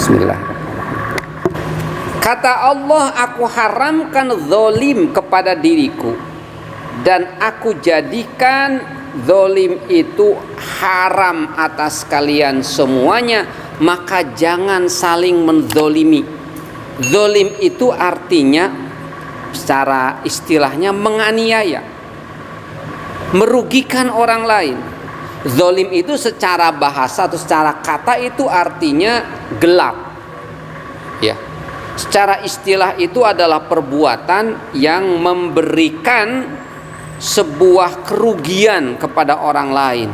Bismillah. Kata Allah, aku haramkan zalim kepada diriku dan aku jadikan zalim itu haram atas kalian semuanya, maka jangan saling menzalimi. Zalim itu artinya secara istilahnya menganiaya, merugikan orang lain. Zalim itu secara bahasa atau secara kata itu artinya gelap. Ya. Secara istilah itu adalah perbuatan yang memberikan sebuah kerugian kepada orang lain,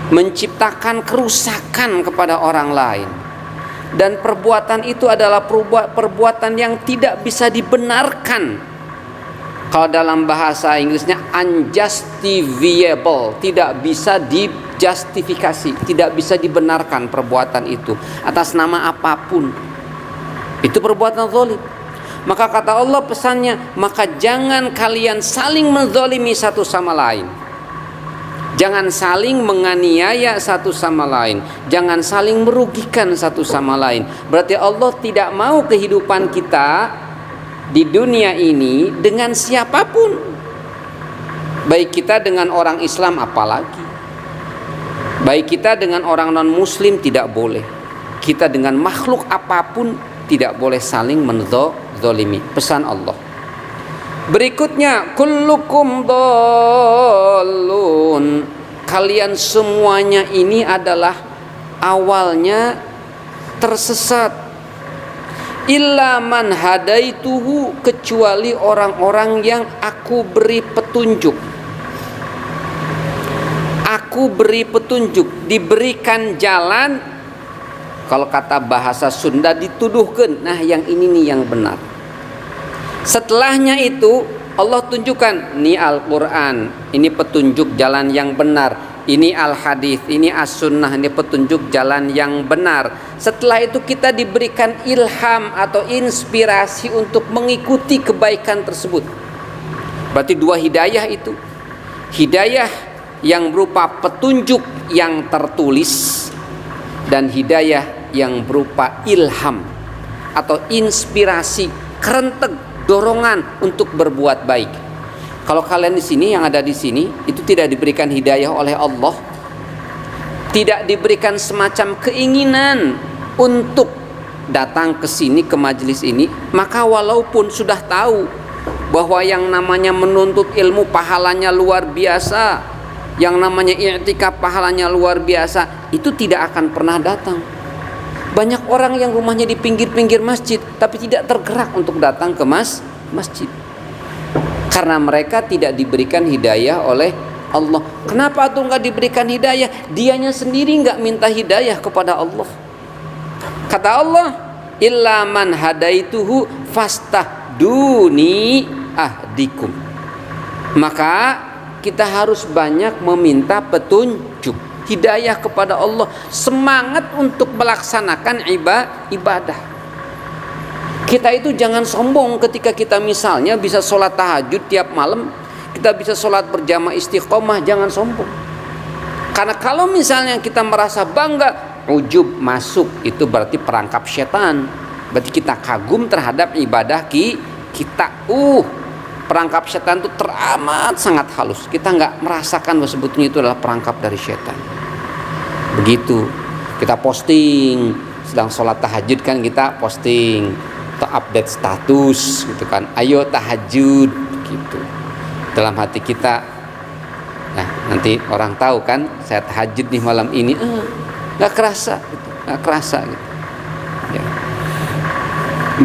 menciptakan kerusakan kepada orang lain. Dan perbuatan itu adalah perbuatan yang tidak bisa dibenarkan. Kalau dalam bahasa Inggrisnya unjustifiable, tidak bisa dijustifikasi, tidak bisa dibenarkan perbuatan itu atas nama apapun. Itu perbuatan zalim. Maka kata Allah pesannya, maka jangan kalian saling menzalimi satu sama lain. Jangan saling menganiaya satu sama lain. Jangan saling merugikan satu sama lain. Berarti Allah tidak mau kehidupan kita di dunia ini dengan siapapun. Baik kita dengan orang Islam apalagi. Baik kita dengan orang non-muslim tidak boleh. Kita dengan makhluk apapun tidak boleh saling menzalimi. Pesan Allah. Berikutnya, kullukum dhalun. Kalian semuanya ini adalah awalnya tersesat. Illa man hadaituhu, kecuali orang-orang yang aku beri petunjuk. Aku beri petunjuk, diberikan jalan. Kalau kata bahasa Sunda dituduhkan, nah yang ini nih yang benar. Setelahnya itu Allah tunjukkan, ini Al-Quran, ini petunjuk jalan yang benar. Ini Al-Hadis, ini As-Sunnah, ini petunjuk jalan yang benar. Setelah itu kita diberikan ilham atau inspirasi untuk mengikuti kebaikan tersebut. Berarti dua hidayah itu. Hidayah yang berupa petunjuk yang tertulis dan hidayah yang berupa ilham atau inspirasi, kerentek, dorongan untuk berbuat baik. Kalau kalian di sini yang ada di sini itu tidak diberikan hidayah oleh Allah, tidak diberikan semacam keinginan untuk datang ke sini, ke majelis ini, maka walaupun sudah tahu bahwa yang namanya menuntut ilmu pahalanya luar biasa, yang namanya i'tikaf pahalanya luar biasa, itu tidak akan pernah datang. Banyak orang yang rumahnya di pinggir-pinggir masjid tapi tidak tergerak untuk datang ke masjid karena mereka tidak diberikan hidayah oleh Allah. Kenapa tuh nggak diberikan hidayah? Dianya sendiri nggak minta hidayah kepada Allah. Kata Allah, illa man hadaituhu fastahduni ahdikum. Maka kita harus banyak meminta petunjuk, hidayah kepada Allah, semangat untuk melaksanakan ibadah. Kita itu jangan sombong ketika kita misalnya bisa sholat tahajud tiap malam, kita bisa sholat berjamaah istiqomah, jangan sombong. Karena kalau misalnya kita merasa bangga, ujub masuk, itu berarti perangkap setan. Berarti kita kagum terhadap ibadah kita. Perangkap setan itu teramat sangat halus. Kita nggak merasakan bahwa sebetulnya itu adalah perangkap dari setan. Begitu kita posting sedang sholat tahajud, kan kita posting atau update status gitu kan, ayo tahajud gitu. Dalam hati kita, nah nanti orang tahu kan saya tahajud nih malam ini, nggak kerasa gitu, nggak kerasa gitu ya.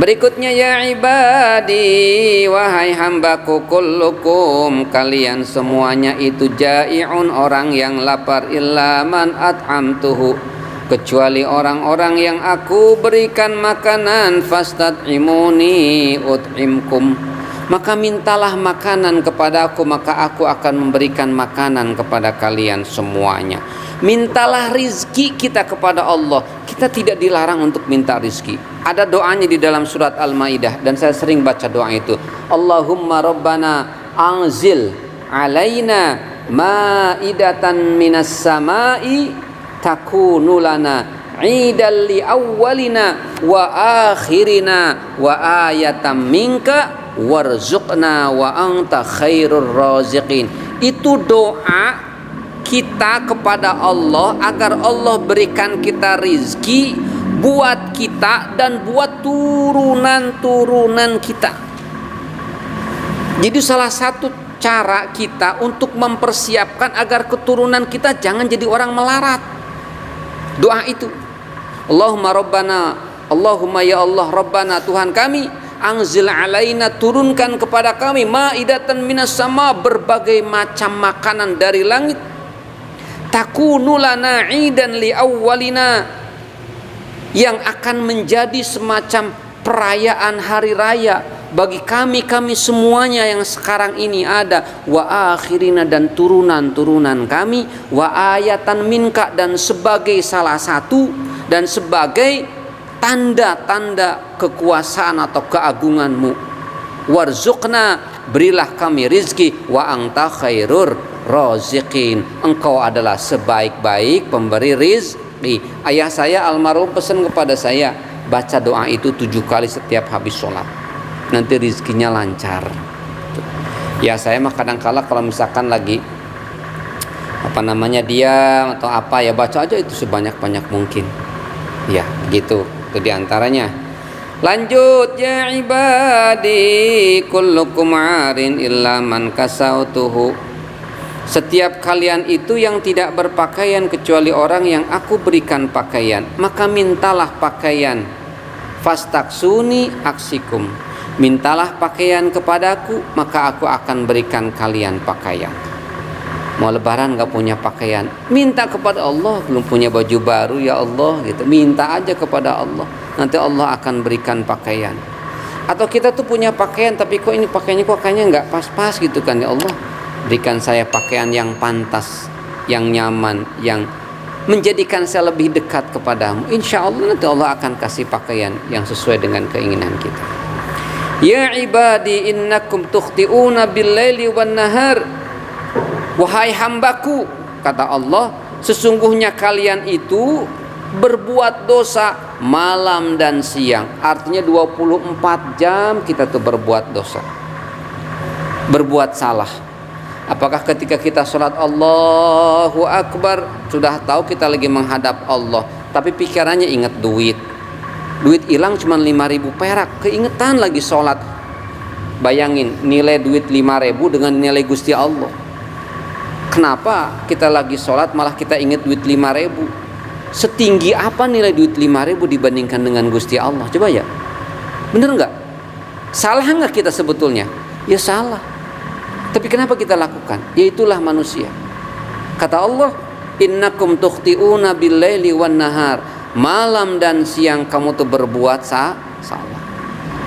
Berikutnya, ya ibadi, wahai hambaku, kullukum, kalian semuanya itu jai'un, orang yang lapar, illa man at'amtuhu, kecuali orang-orang yang aku berikan makanan, fastad'imuni ut'imkum, maka mintalah makanan kepadaku, maka aku akan memberikan makanan kepada kalian semuanya. Mintalah rizki kita kepada Allah. Kita tidak dilarang untuk minta rizki. Ada doanya di dalam surat Al-Maidah, dan saya sering baca doa itu. Allahumma rabbana anzil alaina ma'idatan minas sama'i takunu lana 'idan li awwalina wa akhirina wa ayatam minka warzuqna wa anta khairur raziqin. Itu doa kita kepada Allah agar Allah berikan kita rizki buat kita dan buat turunan-turunan kita. Jadi salah satu cara kita untuk mempersiapkan agar keturunan kita jangan jadi orang melarat. Doa itu. Allahumma ya Allah Rabbana, Tuhan kami, anzil alaina, turunkan kepada kami, maidatan minas sama, berbagai macam makanan dari langit, takunu lana idan li awwalina, yang akan menjadi semacam perayaan hari raya bagi kami semuanya yang sekarang ini ada, wa akhirina, dan turunan-turunan kami, wa ayatan minka, dan sebagai salah satu dan sebagai tanda-tanda kekuasaan atau keagunganmu, warzuqna, berilah kami rizki, wa anta khairur raziqin, engkau adalah sebaik-baik pemberi rizki. Ayah saya almarhum pesan kepada saya, baca doa itu 7 kali setiap habis sholat, nanti rizkinya lancar. Ya saya mah kadang-kala kalau misalkan lagi diam atau apa, ya baca aja itu sebanyak-banyak mungkin. Ya gitu, itu diantaranya. Lanjut, ya ibadi kullukum arin illa man kasautuhu. Setiap kalian itu yang tidak berpakaian kecuali orang yang aku berikan pakaian, maka mintalah pakaian. Fastaksuni aksikum, mintalah pakaian kepadaku, maka aku akan berikan kalian pakaian. Mau lebaran gak punya pakaian, minta kepada Allah. Belum punya baju baru, ya Allah gitu, minta aja kepada Allah, nanti Allah akan berikan pakaian. Atau kita tuh punya pakaian, tapi kok ini pakaiannya kayaknya gak pas-pas gitu kan, ya Allah berikan saya pakaian yang pantas, yang nyaman, yang menjadikan saya lebih dekat kepadamu. Insya Allah nanti Allah akan kasih pakaian yang sesuai dengan keinginan kita. Ya ibadi innakum tukhti'una bil-laili wan-nahar. Wahai hambaku, kata Allah, sesungguhnya kalian itu berbuat dosa malam dan siang. Artinya 24 jam kita tuh berbuat dosa, berbuat salah. Apakah ketika kita sholat Allahu Akbar sudah tahu kita lagi menghadap Allah, tapi pikirannya ingat duit hilang cuma 5.000 perak, keingetan lagi sholat. Bayangin nilai duit 5.000 dengan nilai Gusti Allah. Kenapa kita lagi sholat malah kita ingat duit 5.000? Setinggi apa nilai duit 5.000 dibandingkan dengan Gusti Allah? Coba ya, bener nggak? Salah nggak kita sebetulnya? Ya salah. Tapi kenapa kita lakukan? Ya itulah manusia. Kata Allah, innakum tukhti'una bil-laili wan-nahar. Malam dan siang kamu tuh berbuat salah.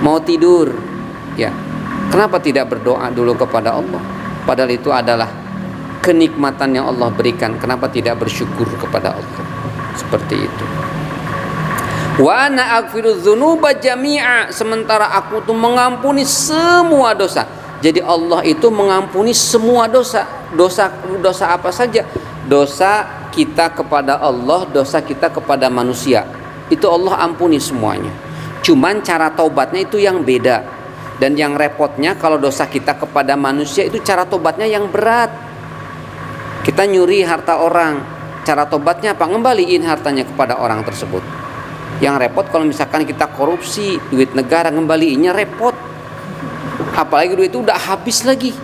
Mau tidur, ya. Kenapa tidak berdoa dulu kepada Allah? Padahal itu adalah kenikmatan yang Allah berikan. Kenapa tidak bersyukur kepada Allah? Seperti itu. Wa ana aghfiru dzunuba jami'a, sementara aku tuh mengampuni semua dosa. Jadi Allah itu mengampuni semua dosa. Dosa apa saja? Dosa kita kepada Allah, dosa kita kepada manusia, itu Allah ampuni semuanya. Cuman cara taubatnya itu yang beda. Dan yang repotnya kalau dosa kita kepada manusia itu cara tobatnya yang berat. Kita nyuri harta orang, cara tobatnya apa? Ngembaliin hartanya kepada orang tersebut. Yang repot kalau misalkan kita korupsi duit negara, ngembaliinnya repot. Apalagi duit itu udah habis lagi.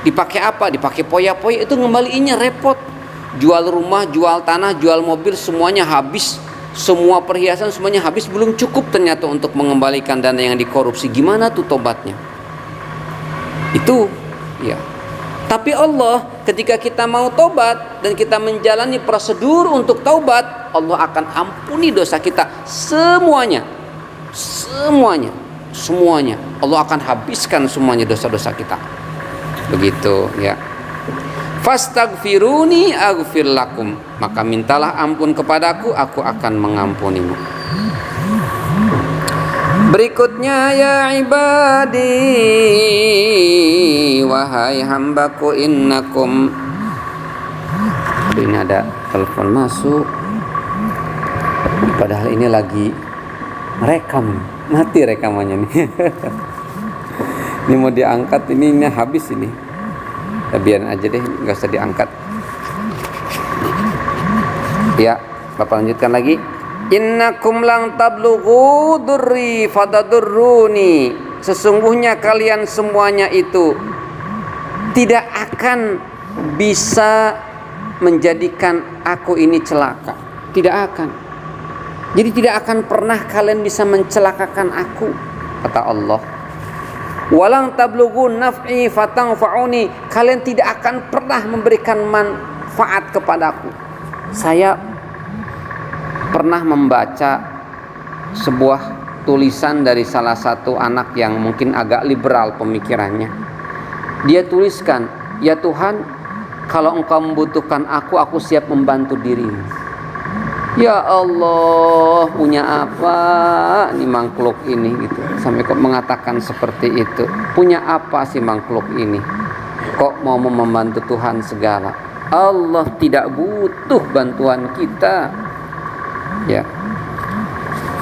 Dipakai apa? Dipakai poya-poya, itu ngembaliinnya repot. Jual rumah, jual tanah, jual mobil, semuanya habis. Semua perhiasan semuanya habis, belum cukup ternyata untuk mengembalikan dana yang dikorupsi. Gimana tuh tobatnya? Itu ya. Tapi Allah ketika kita mau tobat dan kita menjalani prosedur untuk taubat, Allah akan ampuni dosa kita semuanya. Semuanya. Allah akan habiskan semuanya dosa-dosa kita. Begitu ya. Fastaghfiruni aghfir lakum, maka mintalah ampun kepadaku, aku akan mengampunimu. Berikutnya, ya ibadi, wahai hambaku, innakum. Ini ada telepon masuk. Padahal ini lagi rekam, mati rekamannya nih. Ini mau diangkat, ini habis ini. Ya, biarin aja deh, nggak usah diangkat. Ya, Bapak lanjutkan lagi. Innakum lang tablughu durri fatadurruni. Sesungguhnya kalian semuanya itu tidak akan bisa menjadikan aku ini celaka. Tidak akan. Jadi tidak akan pernah kalian bisa mencelakakan aku, kata Allah. Walang tablughu naf'i fatanfa'uni. Kalian tidak akan pernah memberikan manfaat kepadaku. Saya pernah membaca sebuah tulisan dari salah satu anak yang mungkin agak liberal pemikirannya. Dia tuliskan, "Ya Tuhan, kalau Engkau membutuhkan aku siap membantu dirimu." Ya Allah, punya apa nih makhluk ini gitu. Sampai kok mengatakan seperti itu. Punya apa sih makhluk ini? Kok mau membantu Tuhan segala? Allah tidak butuh bantuan kita. Ya.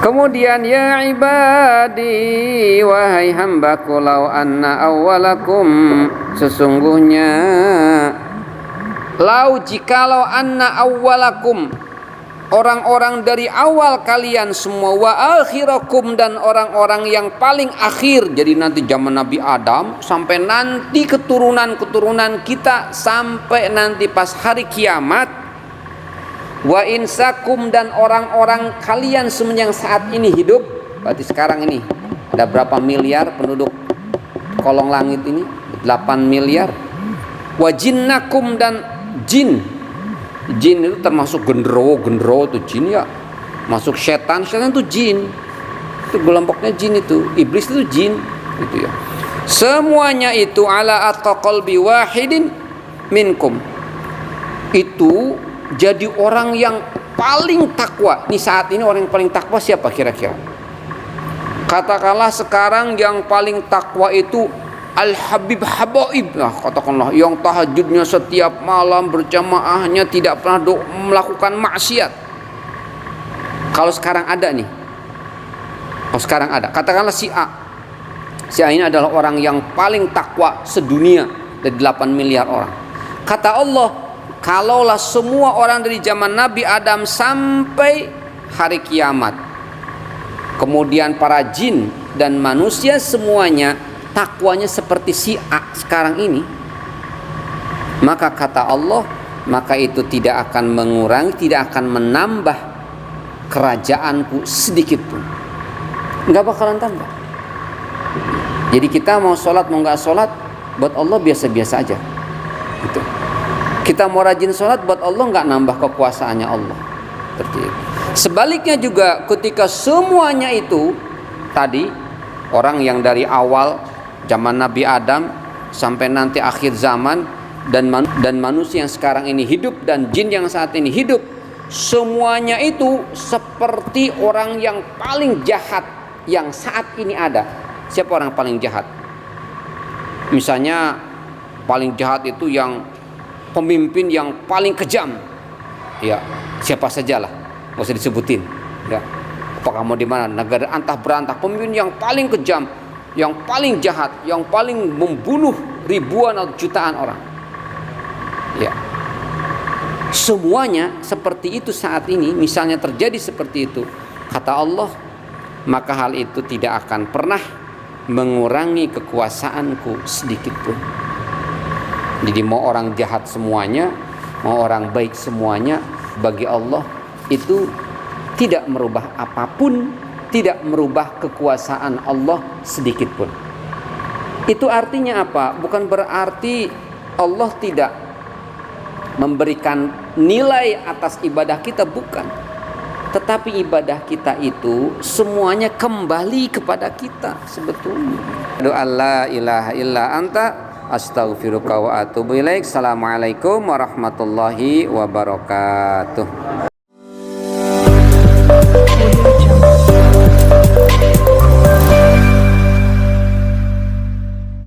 Kemudian ya ibadi, wahai hambaku, lau anna awwalakum, sesungguhnya jikalau anna awwalakum, orang-orang dari awal kalian semua, wa akhirakum, dan orang-orang yang paling akhir, jadi nanti zaman Nabi Adam sampai nanti keturunan-keturunan kita sampai nanti pas hari kiamat, wa insakum, dan orang-orang kalian semua yang saat ini hidup, berarti sekarang ini ada berapa miliar penduduk kolong langit ini? 8 miliar. Wa jinnakum, dan jin itu termasuk gendro itu jin ya, masuk setan itu jin, itu kelompoknya jin, itu iblis itu jin itu ya. Semuanya itu ala atqalbi wahidin minkum, itu jadi orang yang paling takwa. Nih saat ini orang yang paling takwa siapa kira-kira? Katakanlah sekarang yang paling takwa itu Al-Habib Habaib, nah katakanlah yang tahajudnya setiap malam berjamaahnya, tidak pernah melakukan maksiat. Kalau sekarang ada nih, katakanlah si A ini adalah orang yang paling takwa sedunia dari 8 miliar orang. Kata Allah, kalaulah semua orang dari zaman Nabi Adam sampai hari kiamat, kemudian para jin dan manusia semuanya takwanya seperti si A sekarang ini, maka kata Allah, maka itu tidak akan mengurangi, tidak akan menambah kerajaanku sedikit pun, nggak bakalan tambah. Jadi kita mau sholat mau nggak sholat, buat Allah biasa-biasa aja gitu. Kita mau rajin sholat, buat Allah nggak nambah kekuasaannya Allah. Seperti itu. Sebaliknya juga ketika semuanya itu tadi, orang yang dari awal zaman Nabi Adam sampai nanti akhir zaman, dan manusia yang sekarang ini hidup dan jin yang saat ini hidup, semuanya itu seperti orang yang paling jahat yang saat ini ada. Siapa orang paling jahat? Misalnya paling jahat itu yang pemimpin yang paling kejam, ya siapa sajalah, nggak usah disebutin, ya. Apakah mau di mana negara antah berantah, pemimpin yang paling kejam, yang paling jahat, yang paling membunuh ribuan atau jutaan orang, ya. Semuanya seperti itu saat ini. Misalnya terjadi seperti itu, kata Allah, maka hal itu tidak akan pernah mengurangi kekuasaanku sedikit pun. Jadi mau orang jahat semuanya, mau orang baik semuanya, bagi Allah itu tidak merubah apapun, tidak merubah kekuasaan Allah sedikit pun. Itu artinya apa? Bukan berarti Allah tidak memberikan nilai atas ibadah kita, bukan. Tetapi ibadah kita itu semuanya kembali kepada kita sebetulnya. Doa la ilaha illa anta astaghfiruka wa atubu ilaik. Assalamualaikum warahmatullahi wabarakatuh.